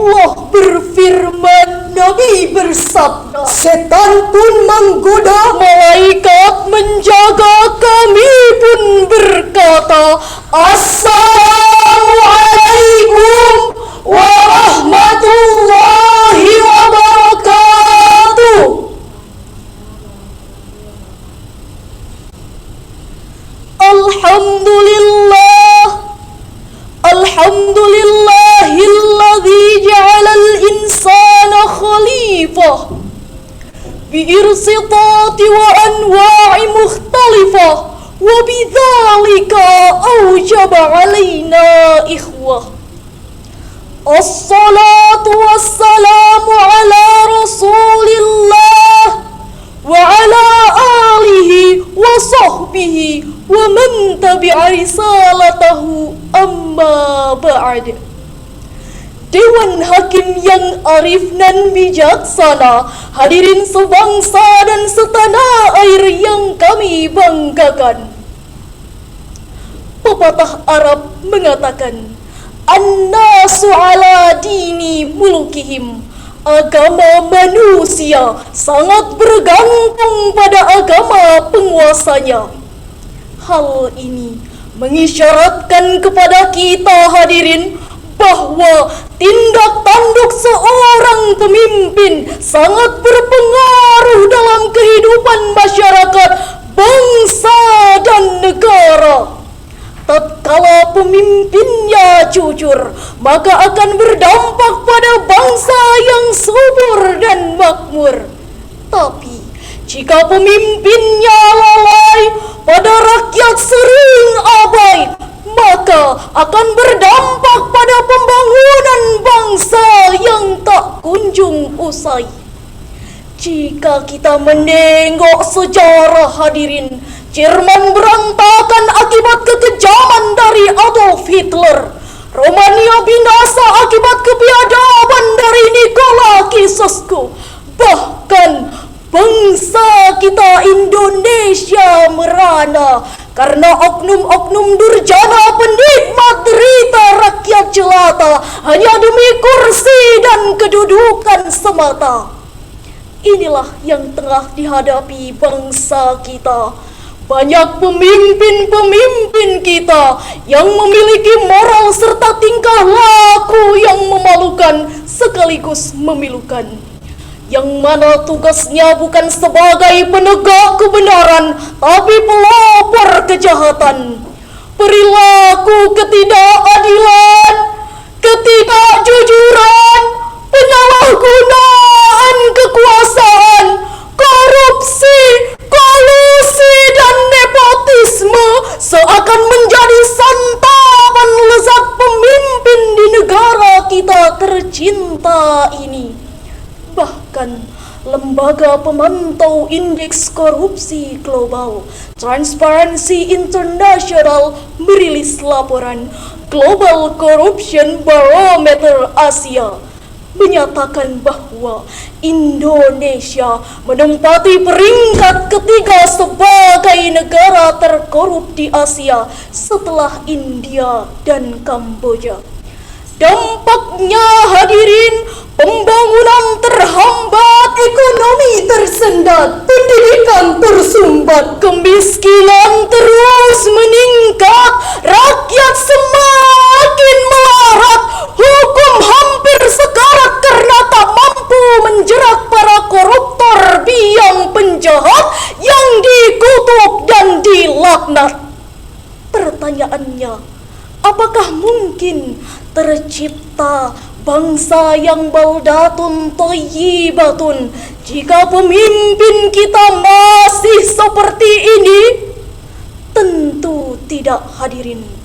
Allah berfirman, Nabi bersabda, setan pun menggoda, malaikat menjaga, kami pun berkata, Assalamualaikum warahmatullahi wabarakatuh. Alhamdulillahilladzi ja'alal insana khalifah biirsitati wa anwa'i mukhtalifah wa bidzalika awjaba alaina ikhwah. Assalatu wassalamu ala rasulillah wa ala alihi wa sahbihi wa man tabi'a risalatahu, amma ba'd. Dewan Hakim yang arif dan bijaksana, hadirin sebangsa dan setanah air yang kami banggakan. Pepatah Arab mengatakan, An-nasu ala dini mulukihim. Agama manusia sangat bergantung pada agama penguasanya. Hal ini mengisyaratkan kepada kita hadirin bahwa tindak tanduk seorang pemimpin sangat berpengaruh dalam kehidupan masyarakat, bangsa dan negara. Tatkala pemimpinnya jujur, maka akan berdampak pada bangsa yang subur dan makmur. Tapi jika pemimpinnya lalai, pada rakyat sering abai, maka akan berdampak pada pembangunan bangsa yang tak kunjung usai. Jika kita menengok sejarah hadirin, Jerman berantakan akibat kekejaman dari Adolf Hitler. Romania binasa akibat kebiadaban dari Nikola Ceausescu. Bahkan bangsa kita Indonesia merana karena oknum-oknum durjana penikmat derita rakyat jelata hanya demi kursi dan kedudukan semata. Inilah yang tengah dihadapi bangsa kita. Banyak pemimpin-pemimpin kita yang memiliki moral serta tingkah laku yang memalukan sekaligus memilukan, yang mana tugasnya bukan sebagai penegak kebenaran, tapi pelopor kejahatan. Perilaku ketidakadilan, ketidakjujuran, penyalahgunaan kekuasaan, korupsi, kolusi, dan nepotisme seakan menjadi santapan lezat pemimpin di negara kita tercinta ini. Bahkan Lembaga Pemantau Indeks Korupsi Global Transparency International merilis laporan Global Corruption Barometer Asia menyatakan bahwa Indonesia menempati peringkat ketiga sebagai negara terkorup di Asia setelah India dan Kamboja. Dampaknya hadirin, pembangunan terhambat, ekonomi tersendat, pendidikan tersumbat, kemiskinan terus meningkat, rakyat semakin melarat, hukum hampir sekarat karena tak mampu menjerat para koruptor biang penjahat yang dikutuk dan dilaknat. Pertanyaannya, apakah mungkin tercipta bangsa yang baldatun thayyibatun jika pemimpin kita masih seperti ini? Tentu tidak hadirin.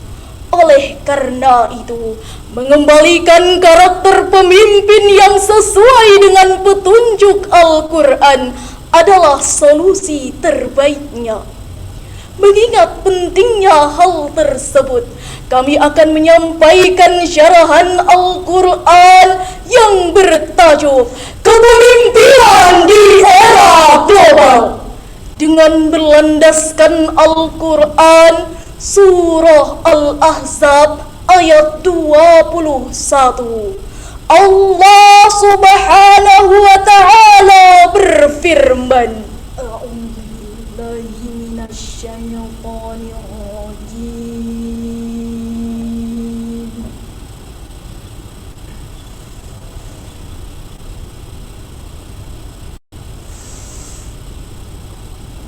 Oleh karena itu, mengembalikan karakter pemimpin yang sesuai dengan petunjuk Al-Quran adalah solusi terbaiknya. Mengingat pentingnya hal tersebut, kami akan menyampaikan syarahan Al-Quran yang bertajuk Kepemimpinan di Era Global dengan berlandaskan Al-Quran Surah Al-Ahzab ayat 21. Allah subhanahu wa ta'ala berfirman, A'udzubillahi minasyaitonir rajim.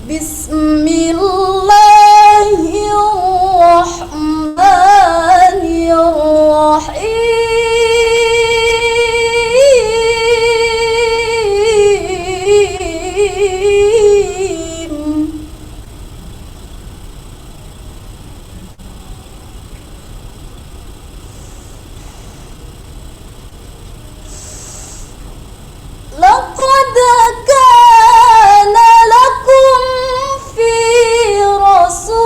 Bismillahirrahmanirrahim. Laqad kana lakum fi Rasulillahi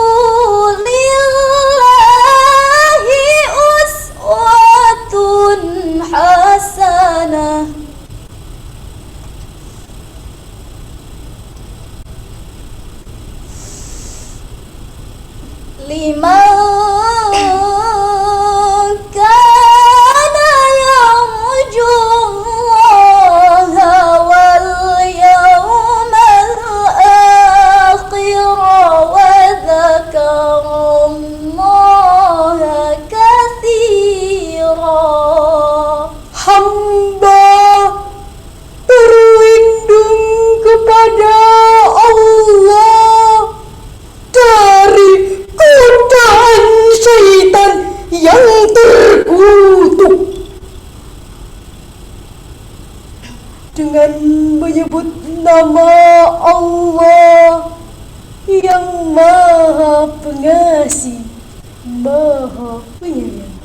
uswatun hasanah liman kana yarjullaha wal yawmal akhir wa dzakarallaha katsira. Hamba berlindung kepada Allah dari godaan syaitan yang terkutuk dengan menyebut nama Allah yang Maha Pengasih, Maha Penyayang.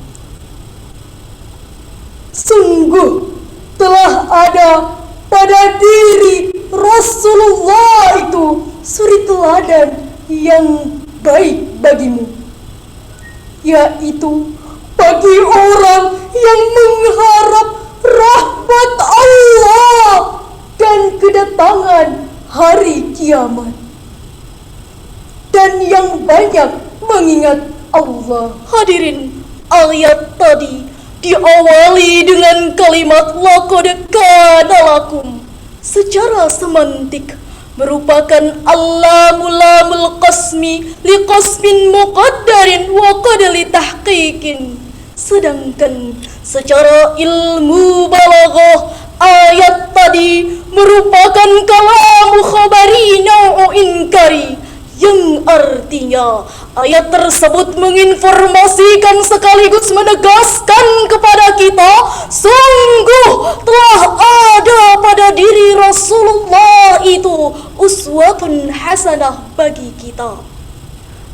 Sungguh telah ada pada diri Rasulullah itu suri teladan yang baik bagimu, yaitu bagi orang yang mengharap rahmat Allah dan kedatangan hari kiamat, dan yang banyak mengingat Allah. Hadirin, ayat tadi diawali dengan kalimat laqad kana lakum. Secara semantik merupakan allamul qasmi liqasmin muqaddarin wa qad li tahqiqin. Sedangkan secara ilmu balaghah, ayat tadi merupakan kalamu khabari nau'u inkari, yang artinya ayat tersebut menginformasikan sekaligus menegaskan kepada kita sungguh telah ada pada diri Rasulullah itu uswatun hasanah bagi kita.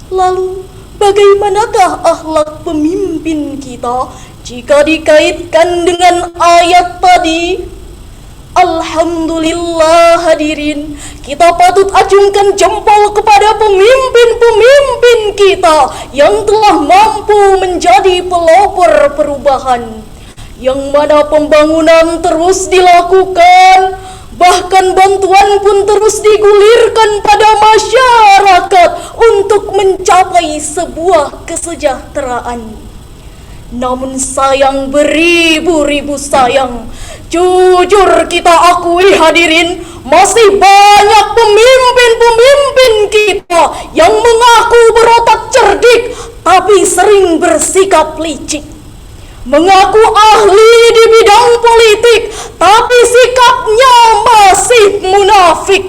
Lalu bagaimanakah akhlak pemimpin kita jika dikaitkan dengan ayat tadi? Alhamdulillah hadirin, kita patut acungkan jempol kepada pemimpin-pemimpin kita yang telah mampu menjadi pelopor perubahan, yang mana pembangunan terus dilakukan, bahkan bantuan pun terus digulirkan pada masyarakat untuk mencapai sebuah kesejahteraan. Namun sayang, beribu-ribu sayang, jujur kita akui hadirin, masih banyak pemimpin-pemimpin kita yang mengaku berotak cerdik tapi sering bersikap licik, mengaku ahli di bidang politik tapi sikapnya masih munafik,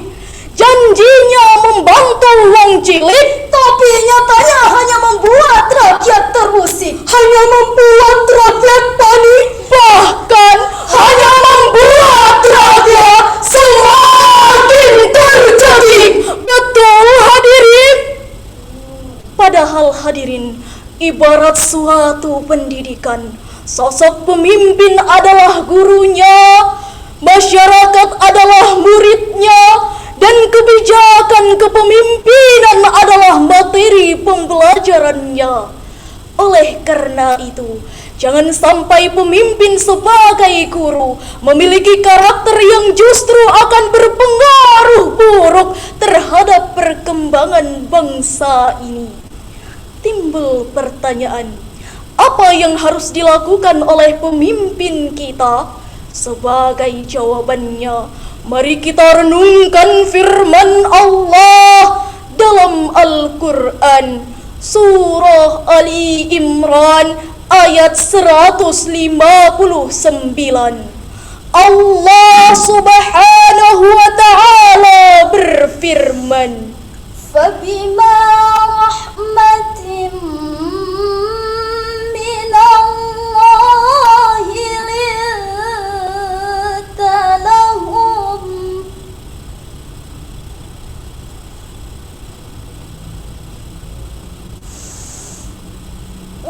janjinya membantu wong cilik tapi nyatanya hanya membuat rakyat terusik, hanya membuat rakyat panik, bahkan hanya membuat rakyat semakin terjebak. Betul hadirin? Padahal hadirin, ibarat suatu pendidikan, sosok pemimpin adalah gurunya, masyarakat adalah muridnya, dan kebijakan kepemimpinan adalah materi pembelajarannya. Oleh karena itu, jangan sampai pemimpin sebagai guru memiliki karakter yang justru akan berpengaruh buruk terhadap perkembangan bangsa ini. Timbul pertanyaan, apa yang harus dilakukan oleh pemimpin kita? Sebagai jawabannya, mari kita renungkan firman Allah dalam Al-Quran, Surah Ali Imran ayat 159. Allah Subhanahu wa Ta'ala berfirman, فَبِمَا رَحْمَةٍ مِّنَ اللَّهِ لِنتَ لَهُمْ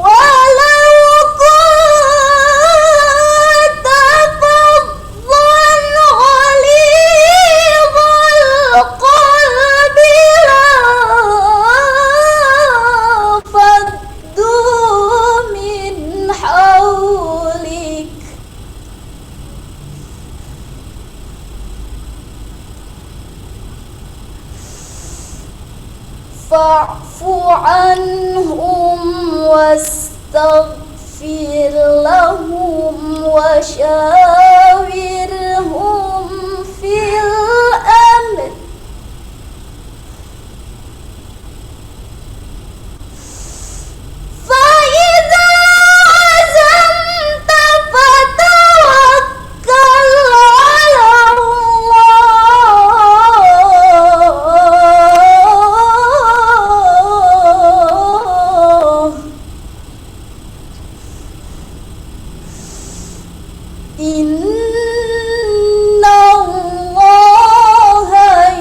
وَلَوْ كُنتَ فَظًّا غَلِيظَ الْقَلْبِ لانفضوا من حولك فاعف عنهم واستغفر لهم وشاورهم في الأمر فإذا عزمت فتوكل على الله إن الله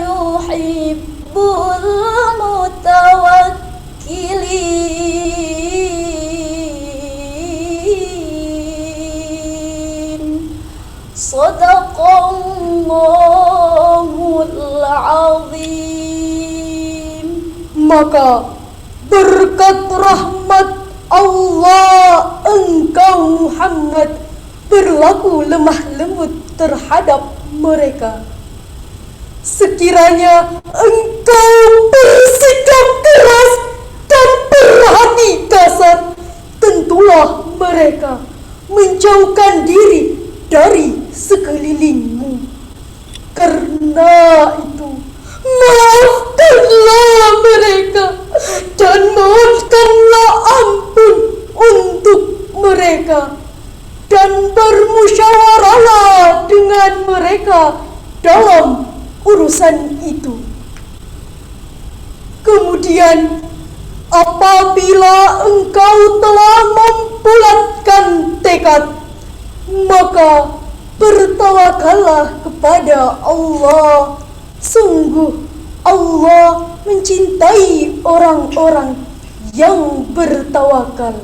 يحب المتوكلين صدق الله العظيم. maka berkat rahmat Allah engkau Muhammad berlaku lemah lembut terhadap mereka. Sekiranya engkau bersikap keras dan berhati kasar, tentulah mereka menjauhkan diri dari sekelilingmu. Karena itu, maafkanlah mereka dan mohonkanlah ampun untuk mereka, dan bermusyawarahlah dengan mereka dalam urusan itu. Kemudian, apabila engkau telah membulatkan tekad, maka bertawakallah kepada Allah. Sungguh Allah mencintai orang-orang yang bertawakal.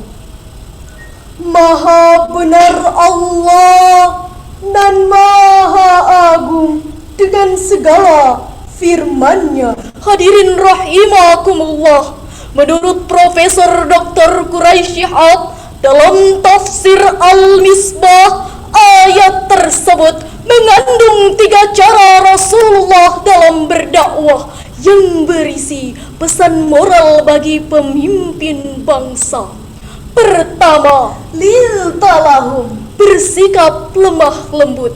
Maha benar Allah dan Maha Agung dengan segala firman-Nya. Hadirin rahimakumullah, menurut Profesor Dr. Quraisy Shihab dalam tafsir Al-Misbah, ayat tersebut mengandung 3 cara Rasulullah dalam berdakwah yang berisi pesan moral bagi pemimpin bangsa. Pertama, liltalahum, bersikap lemah lembut.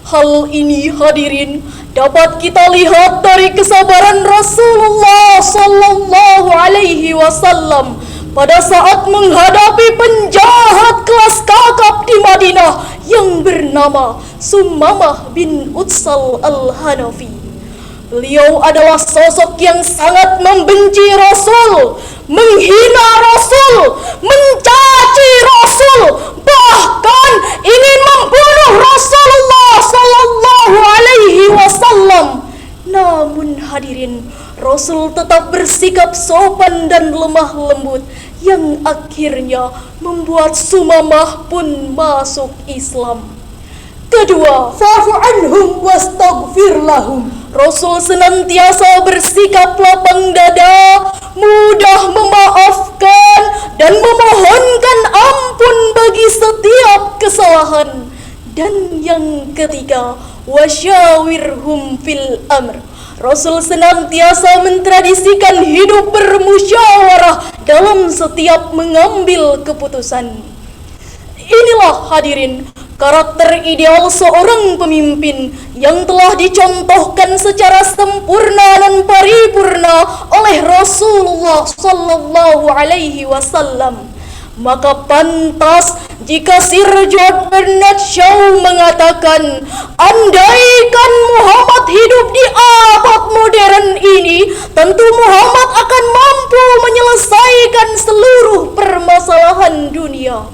Hal ini hadirin dapat kita lihat dari kesabaran Rasulullah Sallallahu Alaihi Wasallam pada saat menghadapi penjahat kelas kakap di Madinah yang bernama Sumamah bin Utsal al-Hanafi. Beliau adalah sosok yang sangat membenci Rasul, menghina Rasul, mencaci Rasul, bahkan ingin membunuh Rasulullah Sallallahu Alaihi Wasallam. Namun hadirin, Rasul tetap bersikap sopan dan lemah lembut yang akhirnya membuat Sumamah pun masuk Islam. Kedua, fa'fu anhum wastaghfir lahum. Rasul senantiasa bersikap lapang dada, mudah memaafkan dan memohonkan ampun bagi setiap kesalahan. Dan yang ketiga, wasyawirhum fil amr. Rasul senantiasa mentradisikan hidup bermusyawarah dalam setiap mengambil keputusan. Inilah hadirin karakter ideal seorang pemimpin yang telah dicontohkan secara sempurna dan paripurna oleh Rasulullah sallallahu alaihi wasallam. Maka pantas jika Sir George Bernard Shaw mengatakan, andaikan Muhammad hidup di abad modern ini, tentu Muhammad akan mampu menyelesaikan seluruh permasalahan dunia.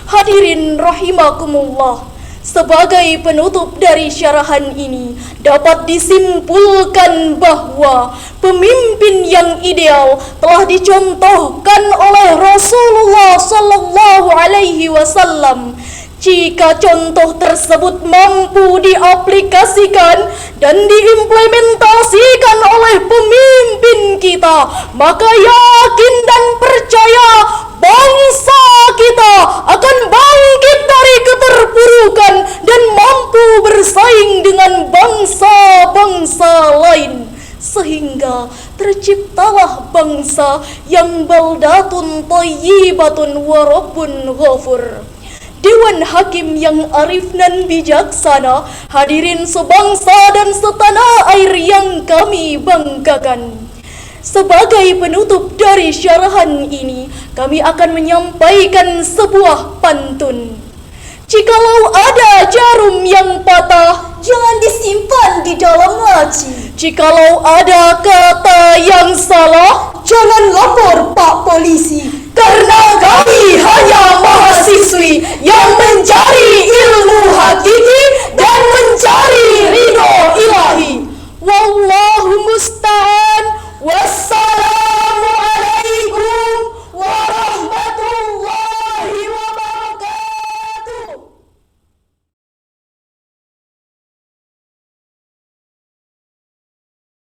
Hadirin rahimakumullah, sebagai penutup dari syarahan ini dapat disimpulkan bahwa pemimpin yang ideal telah dicontohkan oleh Rasulullah sallallahu alaihi wasallam. Jika contoh tersebut mampu diaplikasikan dan diimplementasikan oleh pemimpin kita, maka yakin dan percaya bangsa kita akan bangkit dari keterpurukan dan mampu bersaing dengan bangsa-bangsa lain, sehingga terciptalah bangsa yang baldatun thayyibatun wa rabbun ghafur. Dewan Hakim yang arif dan bijaksana, hadirin sebangsa dan setanah air yang kami banggakan. Sebagai penutup dari syarahan ini, kami akan menyampaikan sebuah pantun. Jikalau ada jarum yang patah, jangan disimpan di dalam laci. Jikalau ada kata yang salah, jangan lapor